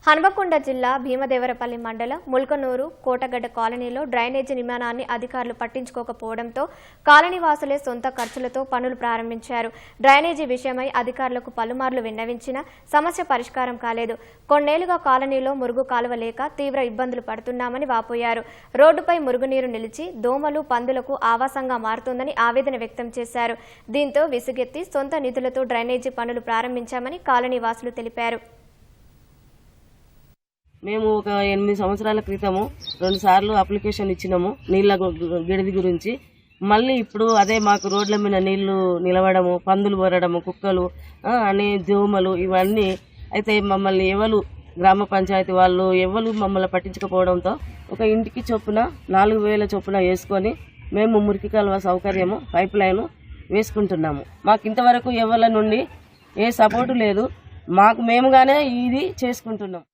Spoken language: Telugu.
హన్మకొండ జిల్లా భీమదేవరపల్లి మండలం ముల్కనూరు కోటగడ్డ కాలనీలో డ్రైనేజీ నిర్మాణాన్ని అధికారులు పట్టించుకోకపోవడంతో కాలనీవాసులే సొంత ఖర్చులతో పనులు ప్రారంభించారు. డ్రైనేజీ విషయమై అధికారులకు పలుమార్లు విన్నవించినా సమస్య పరిష్కారం కాలేదు. కొన్నేళ్లుగా కాలనీలో మురుగు కాలువ లేక తీవ్ర ఇబ్బందులు పడుతున్నామని వాపోయారు. రోడ్డుపై మురుగునీరు నిలిచి దోమలు, పందులకు ఆవాసంగా మారుతోందని ఆవేదన వ్యక్తం చేశారు. దీంతో విసుగెత్తి సొంత నిధులతో డ్రైనేజీ పనులు ప్రారంభించామని కాలనీవాసులు తెలిపారు. మేము ఒక 8 సంవత్సరాల క్రితము 2 సార్లు అప్లికేషన్ ఇచ్చినాము నీళ్ళ గడిది గురించి. మళ్ళీ ఇప్పుడు అదే మాకు రోడ్ల మీద నీళ్లు నిలవడము, పందులు బొరడము, కుక్కలు అనే దోమలు ఇవన్నీ అయితే మమ్మల్ని ఎవరు గ్రామ పంచాయతీ వాళ్ళు ఎవరు మమ్మల్ని పట్టించకపోవడంతో ఒక ఇంటికి చొప్పున 4000 చొప్పున వేసుకొని మేము మురికి కాలువ సౌకర్యము పైప్ లైన్ వేసుకుంటున్నాము. మాకు ఇంతవరకు ఎవరి నుండి ఏ సపోర్టు లేదు. మాకు మేముగానే ఇది చేసుకుంటున్నాం.